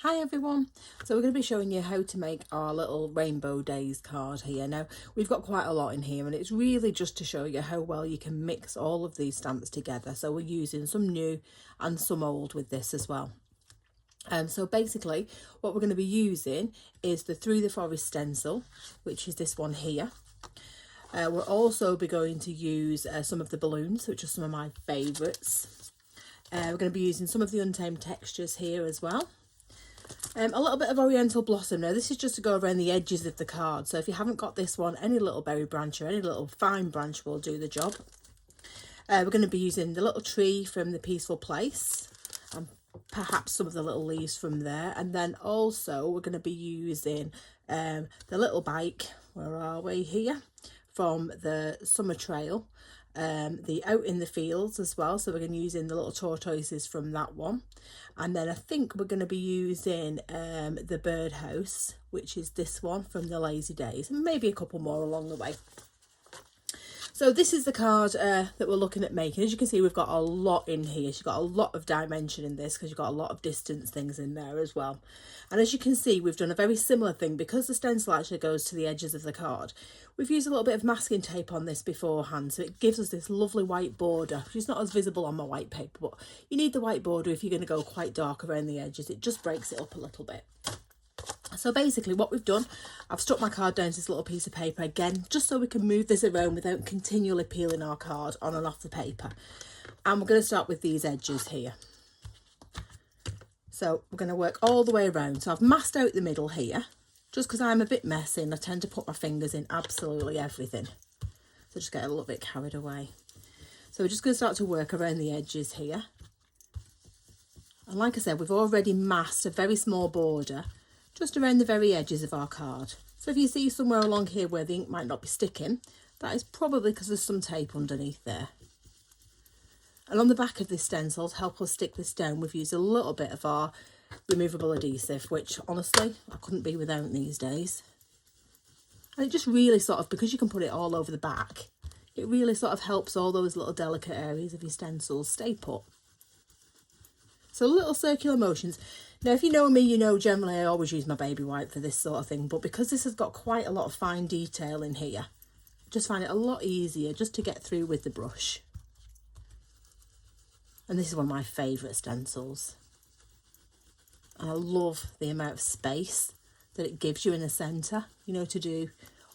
Hi everyone, so we're going to be showing you how to make our little Rainbow Days card here. Now we've got quite a lot in here and it's really just to show you how well you can mix all of these stamps together. So we're using some new and some old with this as well. So basically what we're going to be using is the Through the Forest stencil, which is this one here. We'll also be going to use some of the balloons, which are some of my favourites. We're going to be using some of the Untamed textures here as well. A little bit of Oriental Blossom. Now this is just to go around the edges of the card, so if you haven't got this one, any little berry branch or any little fine branch will do the job. We're going to be using the little tree from the Peaceful Place and perhaps some of the little leaves from there, and then also we're going to be using the little bike, where are we here, from the Summer Trail, the Out in the Fields as well, so we're going to be using the little tortoises from that one. And then I think we're going to be using the birdhouse, which is this one from the Lazy Days, and maybe a couple more along the way. So this is the card that we're looking at making. As you can see, we've got a lot in here. She's got a lot of dimension in this because you've got a lot of distance things in there as well. And as you can see, we've done a very similar thing because the stencil actually goes to the edges of the card. We've used a little bit of masking tape on this beforehand, so it gives us this lovely white border, which is not as visible on my white paper, but you need the white border if you're going to go quite dark around the edges. It just breaks it up a little bit. So basically what we've done, I've stuck my card down to this little piece of paper again, just so we can move this around without continually peeling our card on and off the paper. And we're going to start with these edges here. So we're going to work all the way around. So I've masked out the middle here, just because I'm a bit messy and I tend to put my fingers in absolutely everything. So just get a little bit carried away. So we're just going to start to work around the edges here. And like I said, we've already masked a very small border just around the very edges of our card. So if you see somewhere along here where the ink might not be sticking, that is probably because there's some tape underneath there. And on the back of this stencil, to help us stick this down, we've used a little bit of our removable adhesive, which honestly, I couldn't be without these days. And it just really sort of, because you can put it all over the back, it really sort of helps all those little delicate areas of your stencils stay put. So little circular motions. Now, if you know me, you know generally I always use my baby white for this sort of thing, but because this has got quite a lot of fine detail in here, I just find it a lot easier just to get through with the brush. And this is one of my favourite stencils. And I love the amount of space that it gives you in the centre, you know, to do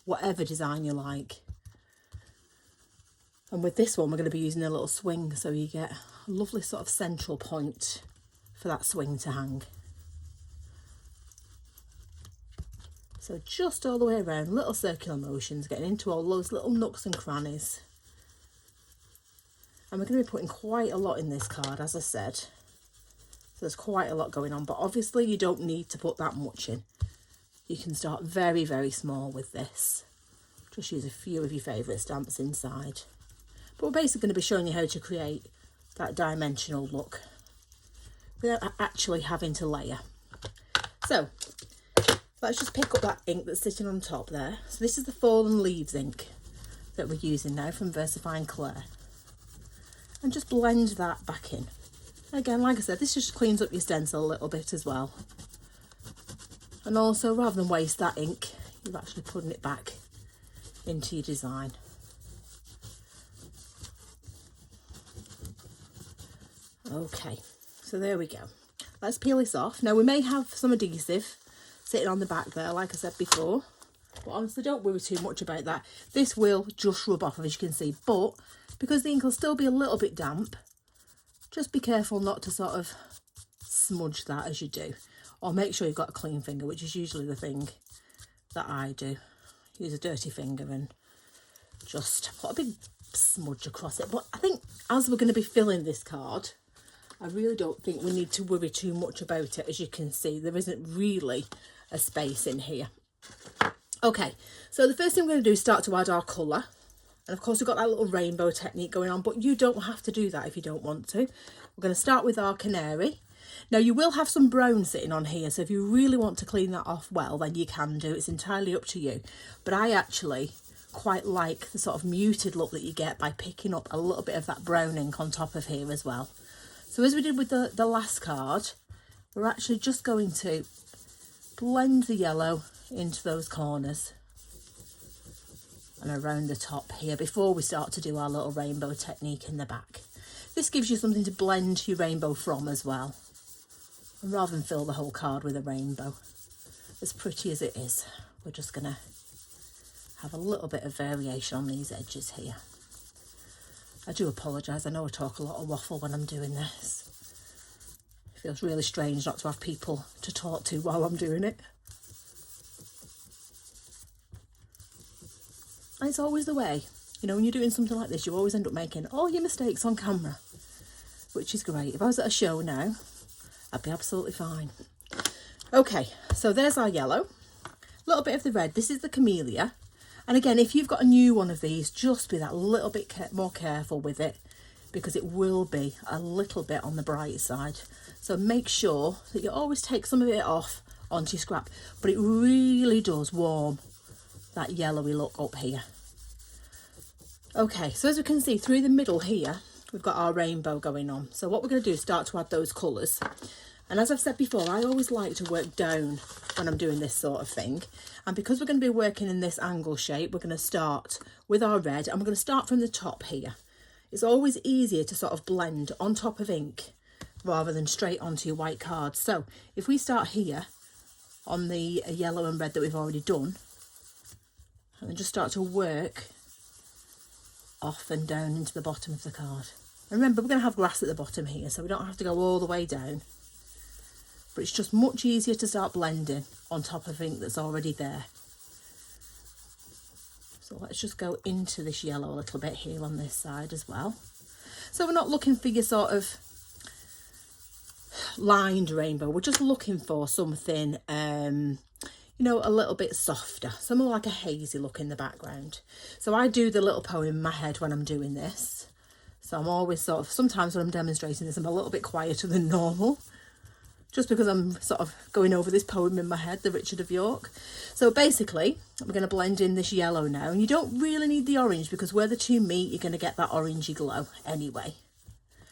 whatever design you like. And with this one, we're going to be using a little swing, so you get a lovely sort of central point for that swing to hang. So just all the way around, little circular motions, getting into all those little nooks and crannies. And we're going to be putting quite a lot in this card, as I said. So there's quite a lot going on, but obviously you don't need to put that much in. You can start very, very small with this. Just use a few of your favourite stamps inside. But we're basically going to be showing you how to create that dimensional look without actually having to layer. So let's just pick up that ink that's sitting on top there. So this is the Fallen Leaves ink that we're using now from Versifying Clay. And just blend that back in. Again, like I said, this just cleans up your stencil a little bit as well. And also, rather than waste that ink, you're actually putting it back into your design. Okay, so there we go. Let's peel this off. Now we may have some adhesive sitting on the back there, like I said before, but honestly don't worry too much about that. This will just rub off, as you can see, but because the ink will still be a little bit damp, just be careful not to sort of smudge that as you do, or make sure you've got a clean finger, which is usually the thing that I do. Use a dirty finger and just put a big smudge across it. But I think as we're going to be filling this card, I really don't think we need to worry too much about it. As you can see, there isn't really a space in here. Okay, so the first thing we're going to do is start to add our colour. And of course we've got that little rainbow technique going on, but you don't have to do that if you don't want to. We're going to start with our canary. Now you will have some brown sitting on here, so if you really want to clean that off well, then you can do. It's entirely up to you. But I actually quite like the sort of muted look that you get by picking up a little bit of that brown ink on top of here as well. So as we did with the last card, we're actually just going to blend the yellow into those corners and around the top here before we start to do our little rainbow technique in the back. This gives you something to blend your rainbow from as well. And rather than fill the whole card with a rainbow, as pretty as it is, we're just going to have a little bit of variation on these edges here. I do apologise, I know I talk a lot of waffle when I'm doing this. It feels really strange not to have people to talk to while I'm doing it. And it's always the way. You know, when you're doing something like this, you always end up making all your mistakes on camera, which is great. If I was at a show now, I'd be absolutely fine. Okay, so there's our yellow. A little bit of the red. This is the camellia. And again, if you've got a new one of these, just be that little bit more careful with it, because it will be a little bit on the bright side. So make sure that you always take some of it off onto your scrap, but it really does warm that yellowy look up here. Okay, so as we can see through the middle here, we've got our rainbow going on. So what we're going to do is start to add those colours. And as I've said before, I always like to work down when I'm doing this sort of thing. And because we're going to be working in this angle shape, we're going to start with our red, and we're going to start from the top here. It's always easier to sort of blend on top of ink rather than straight onto your white card. So if we start here on the yellow and red that we've already done, and then just start to work off and down into the bottom of the card. And remember, we're going to have grass at the bottom here, so we don't have to go all the way down. But it's just much easier to start blending on top of ink that's already there. So let's just go into this yellow a little bit here on this side as well. So we're not looking for your sort of lined rainbow. We're just looking for something, you know, a little bit softer, something like a hazy look in the background. So I do the little poem in my head when I'm doing this. So I'm always sort of, sometimes when I'm demonstrating this, I'm a little bit quieter than normal, just because I'm sort of going over this poem in my head, the Richard of York. So basically, I'm going to blend in this yellow now. And you don't really need the orange, because where the two meet, you're going to get that orangey glow anyway.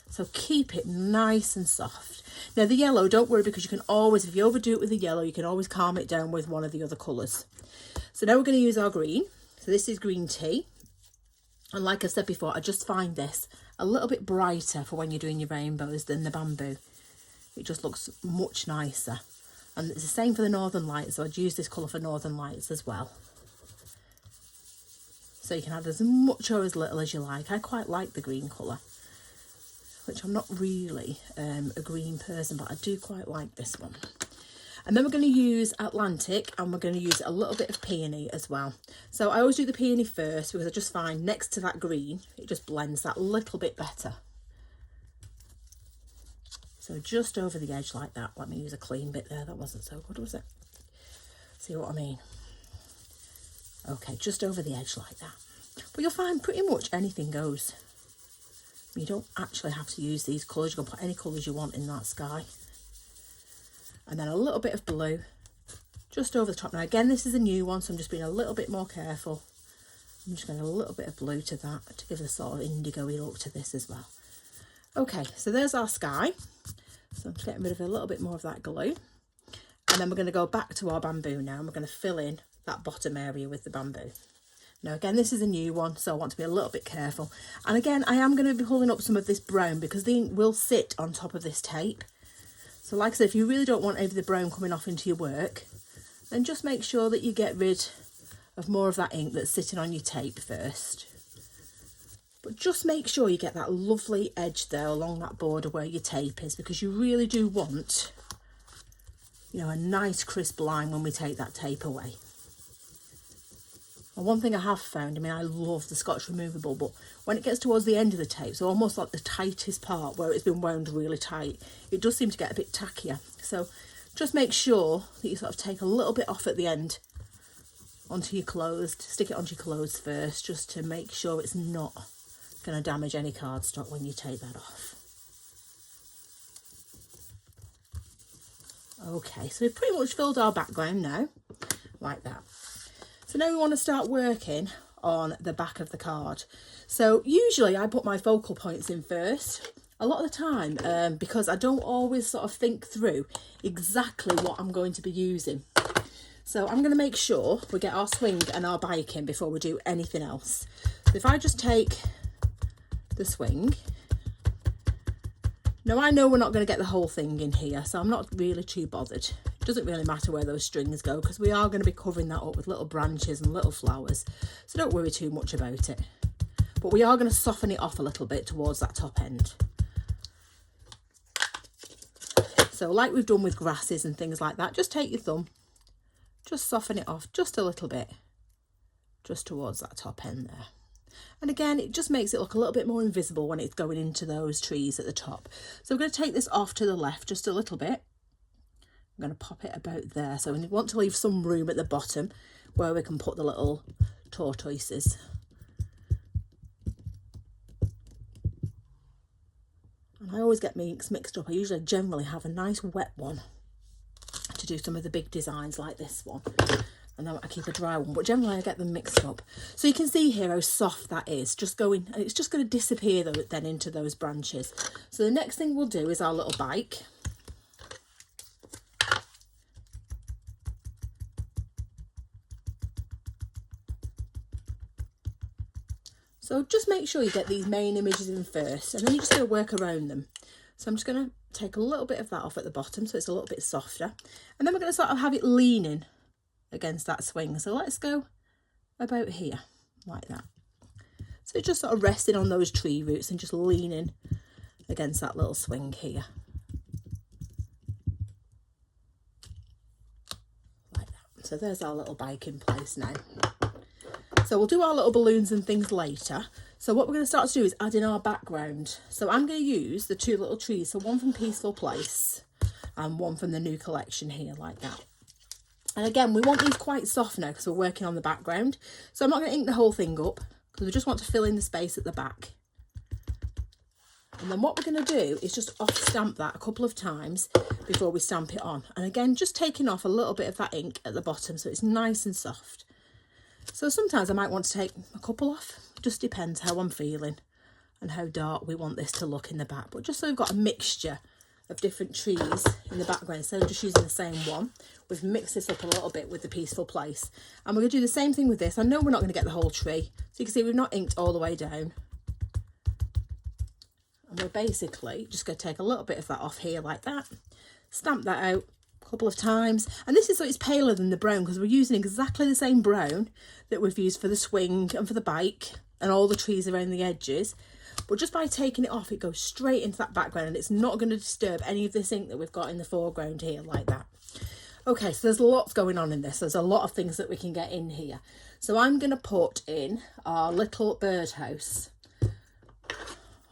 So keep it nice and soft. Now the yellow, don't worry, because you can always, if you overdo it with the yellow, you can always calm it down with one of the other colours. So now we're going to use our green. So this is green tea. And like I said before, I just find this a little bit brighter for when you're doing your rainbows than the bamboo. It just looks much nicer. And it's the same for the Northern Lights, so I'd use this colour for Northern Lights as well. So you can add as much or as little as you like. I quite like the green colour, which I'm not really a green person, but I do quite like this one. And then we're going to use Atlantic, and we're going to use a little bit of peony as well. So I always do the peony first, because I just find next to that green, it just blends that little bit better. So just over the edge like that. Let me use a clean bit there. That wasn't so good, was it? See what I mean? Okay, just over the edge like that. But you'll find pretty much anything goes. You don't actually have to use these colours. You can put any colours you want in that sky. And then a little bit of blue just over the top. Now again, this is a new one, so I'm just being a little bit more careful. I'm just going to add a little bit of blue to that to give a sort of indigo-y look to this as well. Okay, so there's our sky. So I'm just getting rid of a little bit more of that glue. And then we're going to go back to our bamboo now, and we're going to fill in that bottom area with the bamboo. Now again, this is a new one, so I want to be a little bit careful. And again, I am going to be pulling up some of this brown, because the ink will sit on top of this tape. So like I said, if you really don't want any of the brown coming off into your work, then just make sure that you get rid of more of that ink that's sitting on your tape first. But just make sure you get that lovely edge there along that border where your tape is, because you really do want, you know, a nice crisp line when we take that tape away. And one thing I have found, I mean, I love the Scotch removable, but when it gets towards the end of the tape, so almost like the tightest part where it's been wound really tight, it does seem to get a bit tackier. So just make sure that you sort of take a little bit off at the end onto your clothes, stick it onto your clothes first, just to make sure it's not going to damage any cardstock when you take that off. Okay, so we've pretty much filled our background now, like that. So now we want to start working on the back of the card. So usually I put my focal points in first, a lot of the time, because I don't always sort of think through exactly what I'm going to be using. So I'm going to make sure we get our swing and our bike in before we do anything else. So if I just take the swing, now I know we're not going to get the whole thing in here, so I'm not really too bothered. It doesn't really matter where those strings go because we are going to be covering that up with little branches and little flowers, so don't worry too much about it. But we are going to soften it off a little bit towards that top end. So like we've done with grasses and things like that, just take your thumb, just soften it off just a little bit, just towards that top end there. And again, it just makes it look a little bit more invisible when it's going into those trees at the top. So we're going to take this off to the left just a little bit. I'm going to pop it about there. So we want to leave some room at the bottom where we can put the little tortoises. And I always get my inks mixed up. I usually generally have a nice wet one to do some of the big designs like this one, and then I keep a dry one, but generally I get them mixed up. So you can see here how soft that is, just going, and it's just going to disappear though, then into those branches. So the next thing we'll do is our little bike. So just make sure you get these main images in first, and then you're just going to work around them. So I'm just going to take a little bit of that off at the bottom so it's a little bit softer, and then we're going to sort of have it leaning against that swing. So let's go about here like that. So it's just sort of resting on those tree roots and just leaning against that little swing here like that. So there's our little bike in place now. So we'll do our little balloons and things later. So what we're going to start to do is add in our background. So I'm going to use the two little trees, so one from Peaceful Place and one from the new collection here like that. And again, we want these quite soft now because we're working on the background. So I'm not going to ink the whole thing up because we just want to fill in the space at the back. And then what we're going to do is just off stamp that a couple of times before we stamp it on. And again, just taking off a little bit of that ink at the bottom so it's nice and soft. So sometimes I might want to take a couple off, just depends how I'm feeling and how dark we want this to look in the back. But just so we've got a mixture of different trees in the background, instead of just using the same one, we've mixed this up a little bit with the Peaceful Place. And we're going to do the same thing with this. I know we're not going to get the whole tree, so you can see we've not inked all the way down. And we're basically just going to take a little bit of that off here like that, stamp that out a couple of times. And this is so it's paler than the brown because we're using exactly the same brown that we've used for the swing and for the bike and all the trees around the edges. But just by taking it off, it goes straight into that background and it's not going to disturb any of this ink that we've got in the foreground here like that. Okay, so there's lots going on in this. There's a lot of things that we can get in here. So I'm going to put in our little birdhouse.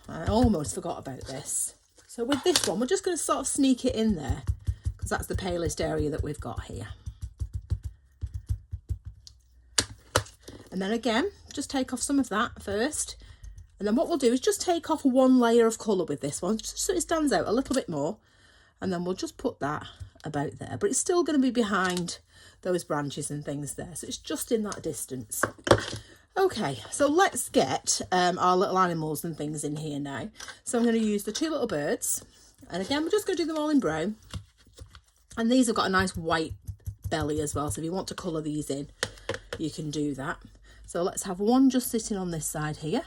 I almost forgot about this. So with this one, we're just going to sort of sneak it in there because that's the palest area that we've got here. And then again, just take off some of that first. And then what we'll do is just take off one layer of colour with this one, just so it stands out a little bit more. And then we'll just put that about there. But it's still going to be behind those branches and things there. So it's just in that distance. Okay, so let's get our little animals and things in here now. So I'm going to use the two little birds. And again, we're just going to do them all in brown. And these have got a nice white belly as well. So if you want to colour these in, you can do that. So let's have one just sitting on this side here.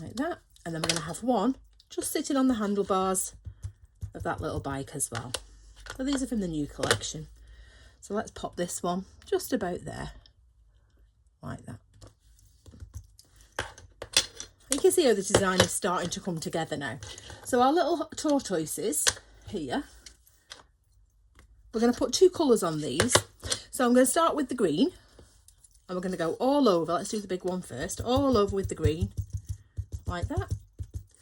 Like that. And then we're going to have one just sitting on the handlebars of that little bike as well. So these are from the new collection. So let's pop this one just about there. Like that. You can see how the design is starting to come together now. So our little tortoises here, we're going to put two colours on these. So I'm going to start with the green and we're going to go all over. Let's do the big one first. All over with the green like that.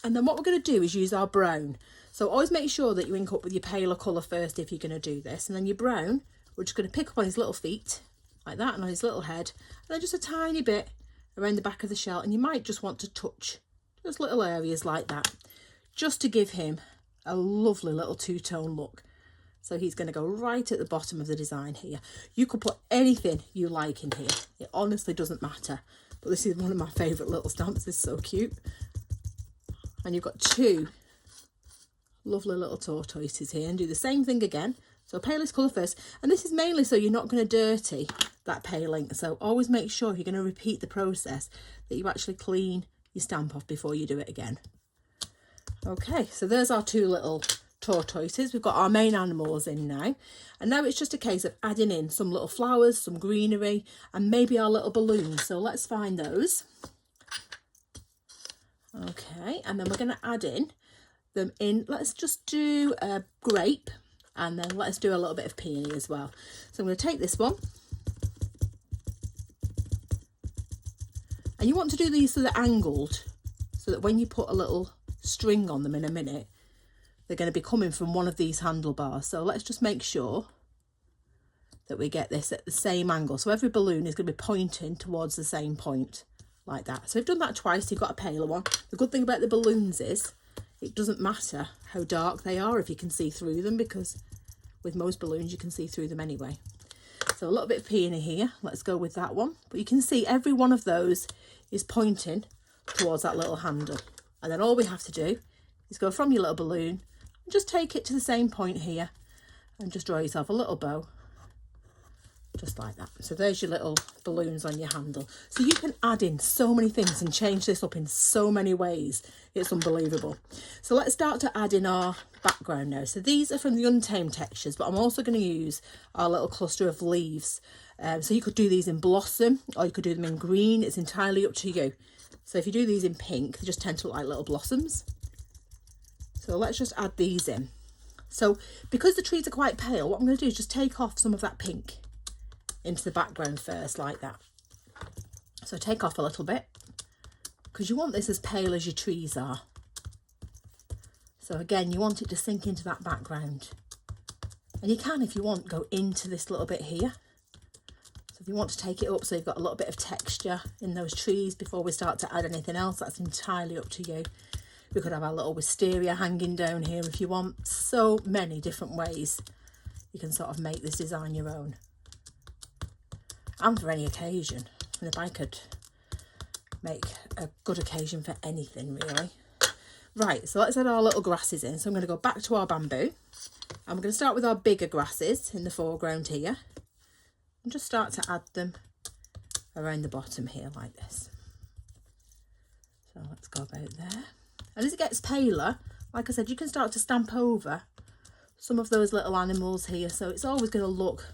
And then what we're going to do is use our brown. So always make sure that you ink up with your paler colour first if you're going to do this. And then your brown, we're just going to pick up on his little feet like that and on his little head. And then just a tiny bit around the back of the shell. And you might just want to touch just little areas like that, just to give him a lovely little two-tone look. So he's going to go right at the bottom of the design here. You could put anything you like in here. It honestly doesn't matter. But this is one of my favourite little stamps. It's so cute. And you've got two lovely little tortoises here, and do the same thing again. So palest colour first, and this is mainly so you're not going to dirty that pale ink. So always make sure if you're going to repeat the process that you actually clean your stamp off before you do it again. Okay, so there's our two little tortoises. We've got our main animals in now, and now it's just a case of adding in some little flowers, some greenery, and maybe our little balloons. So let's find those. Okay, and then we're going to add in them in. Let's just do a grape, and then let's do a little bit of peony as well. So I'm going to take this one, and you want to do these so they're angled, so that when you put a little string on them in a minute, they're going to be coming from one of these handlebars. So let's just make sure that we get this at the same angle. So every balloon is going to be pointing towards the same point, like that. So we've done that twice. You've got a paler one. The good thing about the balloons is it doesn't matter how dark they are if you can see through them, because with most balloons you can see through them anyway. So a little bit of peony here. Let's go with that one. But you can see every one of those is pointing towards that little handle. And then all we have to do is go from your little balloon and just take it to the same point here and just draw yourself a little bow, just like that. So there's your little balloons on your handle. So you can add in so many things and change this up in so many ways. It's unbelievable. So let's start to add in our background now. So these are from the Untamed textures, but I'm also going to use our little cluster of leaves. So you could do these in blossom, or you could do them in green. It's entirely up to you. So if you do these in pink, they just tend to look like little blossoms. So let's just add these in. So because the trees are quite pale, what I'm going to do is just take off some of that pink into the background first, like that. So take off a little bit, because you want this as pale as your trees are. So again, you want it to sink into that background. And you can, if you want, go into this little bit here. So if you want to take it up so you've got a little bit of texture in those trees before we start to add anything else, that's entirely up to you. We could have our little wisteria hanging down here if you want. So many different ways you can sort of make this design your own. And for any occasion. And if I could make a good occasion for anything, really. Right, so let's add our little grasses in. So I'm going to go back to our bamboo. And we're going to start with our bigger grasses in the foreground here. And just start to add them around the bottom here like this. So let's go about there. And as it gets paler, like I said, you can start to stamp over some of those little animals here. So it's always going to look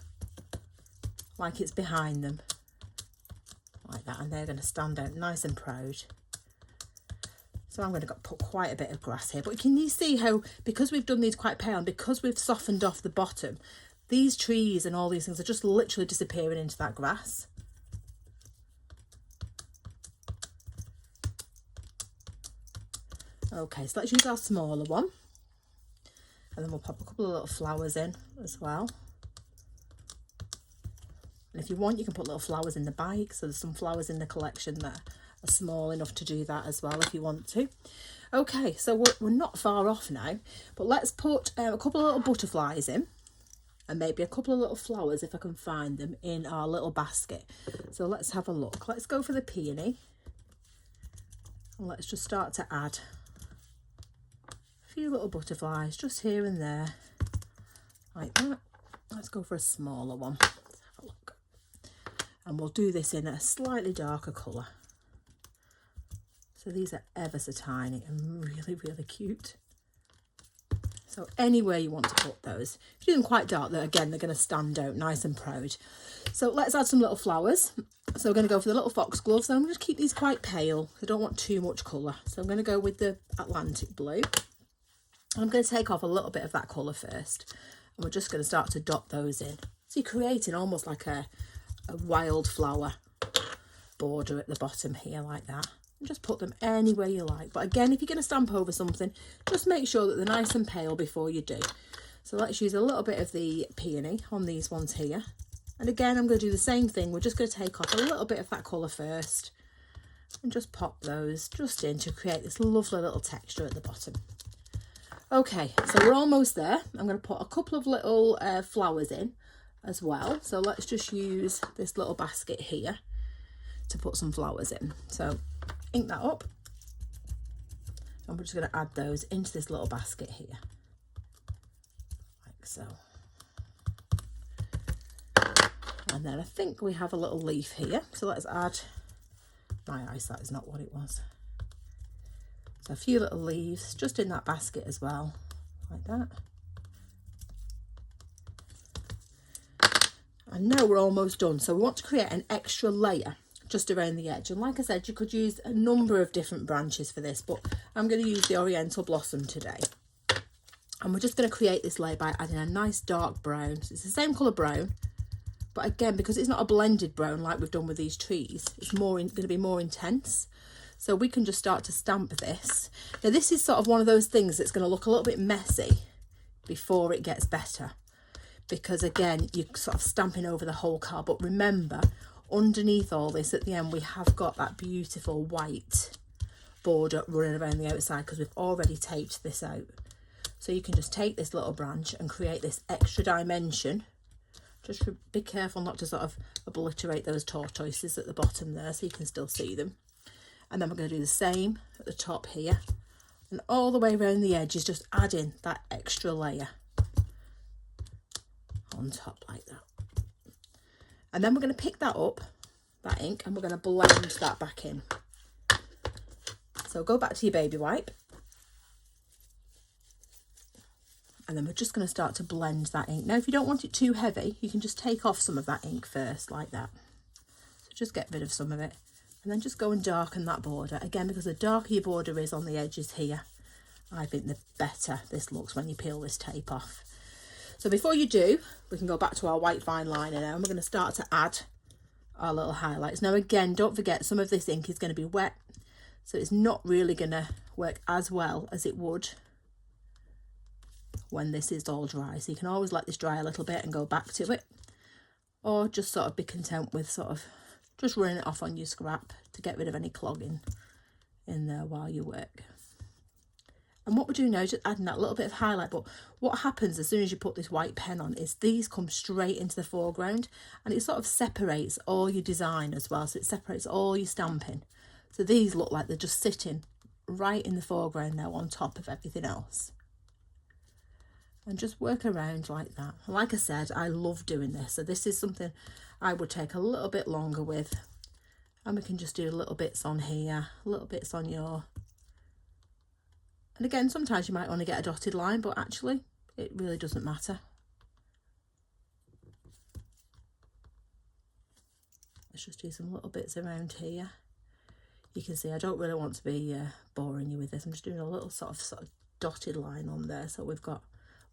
like it's behind them, like that. And they're going to stand out nice and proud. So I'm going to put quite a bit of grass here. But can you see how, because we've done these quite pale and because we've softened off the bottom, these trees and all these things are just literally disappearing into that grass. Okay, so let's use our smaller one. And then we'll pop a couple of little flowers in as well. And if you want, you can put little flowers in the bike. So there's some flowers in the collection that are small enough to do that as well if you want to. Okay, so we're not far off now. But let's put a couple of little butterflies in. And maybe a couple of little flowers, if I can find them, in our little basket. So let's have a look. Let's go for the peony. And let's just start to add a few little butterflies just here and there, like that. Let's go for a smaller one. Let's have a look. And we'll do this in a slightly darker colour. So these are ever so tiny and really, really cute. So anywhere you want to put those. If you do them quite dark, again, they're going to stand out nice and proud. So let's add some little flowers. So we're going to go for the little foxgloves. And I'm going to keep these quite pale. I don't want too much colour. So I'm going to go with the Atlantic blue. And I'm going to take off a little bit of that colour first. And we're just going to start to dot those in. So you're creating almost like a wildflower border at the bottom here, like that. Just put them anywhere you like. But again, if you're going to stamp over something, just make sure that they're nice and pale before you do. So let's use a little bit of the peony on these ones here. And again, I'm going to do the same thing. We're just going to take off a little bit of that colour first. And just pop those just in to create this lovely little texture at the bottom. Okay, so we're almost there. I'm going to put a couple of little flowers in as well. So let's just use this little basket here to put some flowers in. So ink that up, And we're just going to add those into this little basket here, like so. And then I think we have a little leaf here, so let's add, my eyesight is not what it was. So a few little leaves just in that basket as well, like that. And now we're almost done. So we want to create an extra layer just around the edge. And like I said, you could use a number of different branches for this, but I'm going to use the Oriental Blossom today. And we're just going to create this layer by adding a nice dark brown. So it's the same colour brown, but again, because it's not a blended brown like we've done with these trees, it's going to be more intense. So we can just start to stamp this. Now this is sort of one of those things that's going to look a little bit messy before it gets better, because again, you're sort of stamping over the whole card. But remember, underneath all this at the end, we have got that beautiful white border running around the outside because we've already taped this out. So you can just take this little branch and create this extra dimension. Just be careful not to sort of obliterate those tortoises at the bottom there, so you can still see them. And then we're going to do the same at the top here. And all the way around the edges, just adding that extra layer on top like that. And then we're going to pick that up, that ink, and we're going to blend that back in. So go back to your baby wipe. And then we're just going to start to blend that ink. Now, if you don't want it too heavy, you can just take off some of that ink first, like that. So just get rid of some of it. And then just go and darken that border. Again, because the darker your border is on the edges here, I think the better this looks when you peel this tape off. So before you do, we can go back to our white fine liner now, and we're going to start to add our little highlights. Now again, don't forget, some of this ink is going to be wet, so it's not really going to work as well as it would when this is all dry. So you can always let this dry a little bit and go back to it, or just sort of be content with sort of just running it off on your scrap to get rid of any clogging in there while you work. And what we're doing now is just adding that little bit of highlight. But what happens as soon as you put this white pen on is these come straight into the foreground, and it sort of separates all your design as well. So it separates all your stamping. So these look like they're just sitting right in the foreground now on top of everything else. And just work around like that. Like I said, I love doing this. So this is something I would take a little bit longer with. And we can just do little bits on here, little bits on your... And again, sometimes you might only get a dotted line, but actually it really doesn't matter. Let's just do some little bits around here. You can see I don't really want to be boring you with this. I'm just doing a little sort of dotted line on there. So we've got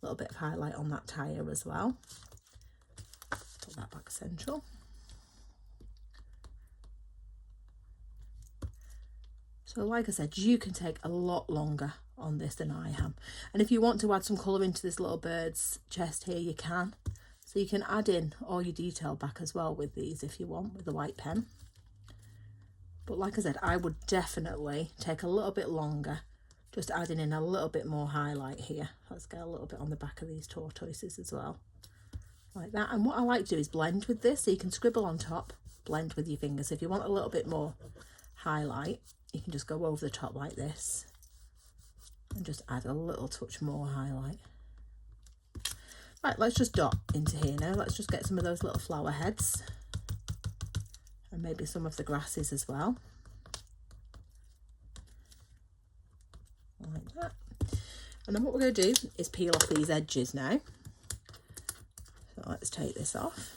a little bit of highlight on that tire as well. Put that back central. So like I said, you can take a lot longer on this than I am. And if you want to add some colour into this little bird's chest here, you can. So you can add in all your detail back as well with these if you want, with the white pen. But like I said, I would definitely take a little bit longer, just adding in a little bit more highlight here. Let's get a little bit on the back of these tortoises as well, like that. And what I like to do is blend with this, so you can scribble on top, blend with your fingers. If you want a little bit more highlight, you can just go over the top like this and just add a little touch more highlight. Right, let's just dot into here now. Let's just get some of those little flower heads and maybe some of the grasses as well, like that. And then what we're going to do is peel off these edges now. So let's take this off.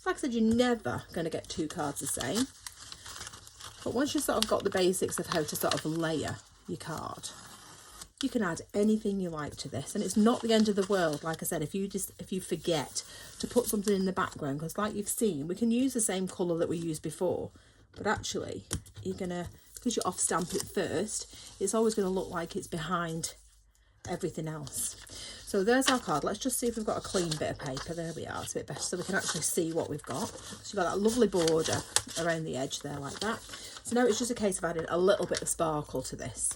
Like I said, you're never going to get two cards the same, but once you've sort of got the basics of how to sort of layer your card, you can add anything you like to this, and it's not the end of the world. Like I said, if you forget to put something in the background, because like you've seen, we can use the same colour that we used before, but actually you're gonna, because you off stamp it first, it's always going to look like it's behind everything else. So there's our card. Let's just see if we've got a clean bit of paper. There we are. It's a bit better, so we can actually see what we've got. So you've got that lovely border around the edge there like that. So now it's just a case of adding a little bit of sparkle to this.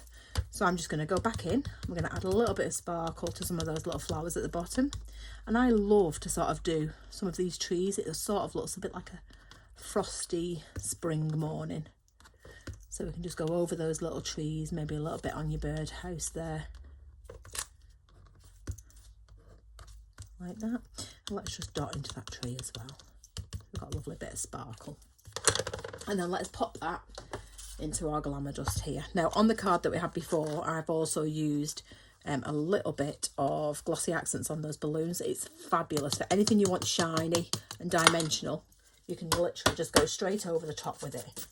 So I'm just going to go back in. We're going to add a little bit of sparkle to some of those little flowers at the bottom. And I love to sort of do some of these trees. It sort of looks a bit like a frosty spring morning. So we can just go over those little trees, maybe a little bit on your birdhouse there. Like that. And let's just dot into that tree as well. We've got a lovely bit of sparkle. And then let's pop that into our glamour dust here. Now on the card that we had before, I've also used a little bit of glossy accents on those balloons. It's fabulous for anything you want shiny and dimensional. You can literally just go straight over the top with it.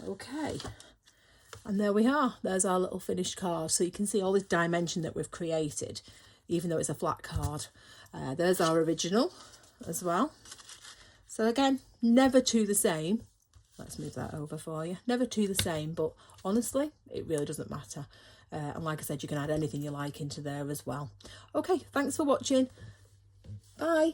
Okay, and there we are. There's our little finished card. So you can see all this dimension that we've created, even though it's a flat card. There's our original as well. So again, never two the same. Let's move that over for you. Never two the same, but honestly, it really doesn't matter. And like I said, you can add anything you like into there as well. Okay, thanks for watching. Bye.